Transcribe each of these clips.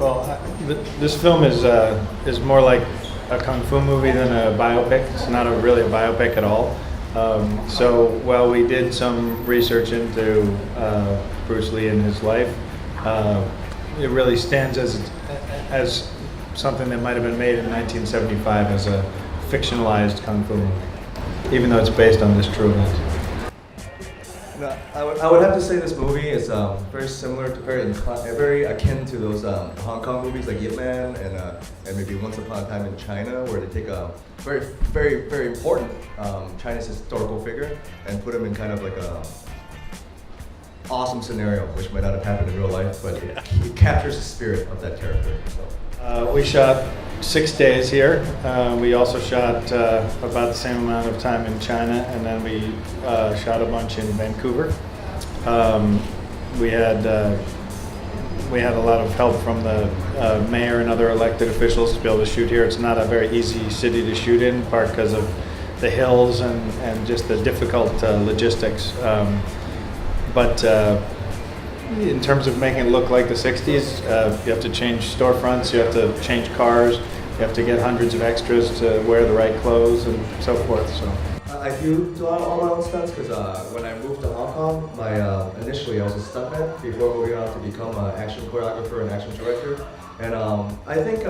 Well, this film is more like a kung fu movie than a biopic. It's not really a biopic at all. So while we did some research into Bruce Lee and his life, it really stands as something that might have been made in 1975 as a fictionalized kung fu movie, even though it's based on this true event. No, I would have to say this movie is very similar to very akin to those Hong Kong movies like Ip Man and maybe Once Upon a Time in China, where they take a very important Chinese historical figure and put him in kind of like a awesome scenario, which might not have happened in real life, but it captures the spirit of that character. So. We shot 6 days here. We also shot about the same amount of time in China, and then we shot a bunch in Vancouver. We had a lot of help from the mayor and other elected officials to be able to shoot here. It's not a very easy city to shoot in, part because of the hills and just the difficult logistics. But in terms of making it look like the 60s, you have to change storefronts, you have to change cars, you have to get hundreds of extras to wear the right clothes and so forth. So I do all my own stunts because when I moved to Hong Kong, initially I was a stuntman before moving on to become an action choreographer and action director. And I think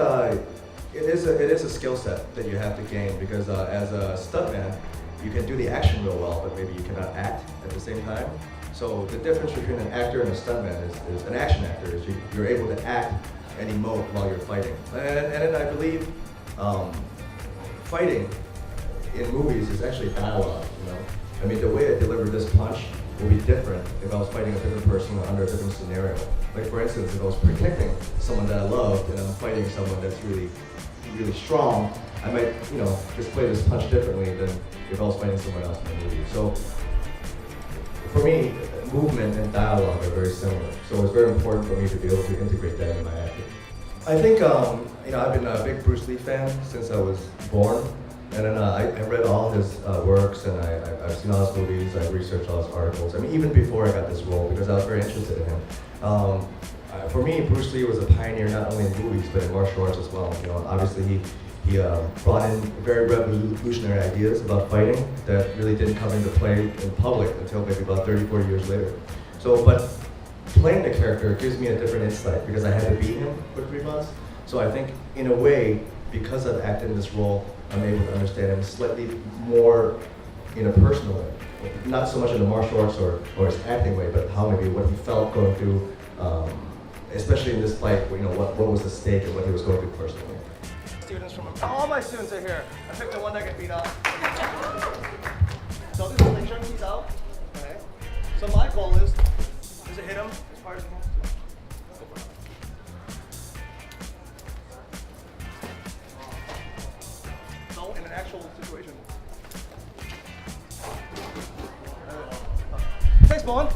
it is a skill set that you have to gain because as a stuntman, you can do the action real well, but maybe you cannot act at the same time. So the difference between an actor and a stuntman is an action actor is you're able to act and emote while you're fighting. And I believe fighting in movies is actually dialogue, you know? I mean, the way I deliver this punch will be different if I was fighting a different person under a different scenario. Like for instance, if I was protecting someone that I loved and I'm fighting someone that's really strong, I might, just play this punch differently than if I was fighting someone else in the movie. So for me, movement and dialogue are very similar. So it's very important for me to be able to integrate that in my acting. I think, I've been a big Bruce Lee fan since I was born. And then I read all his works and I've seen all his movies, I've researched all his articles. I mean, even before I got this role, because I was very interested in him. For me, Bruce Lee was a pioneer not only in movies, but in martial arts as well. Obviously he brought in very revolutionary ideas about fighting that really didn't come into play in public until maybe about 30, 40 years later. So, but playing the character gives me a different insight because I had to beat him for 3 months. So I think, in a way, because I've acted in this role, I'm able to understand him slightly more in a personal way. Not so much in the martial arts or his acting way, but how maybe what he felt going through, especially in this fight, what was the stake and what he was going through personally. Students from all my students are here. I picked the one that can beat up. So this is the jump, he's out. Okay. So my goal is to hit him as hard as I can. Go for it. So in an actual situation. Thanks, Bowen.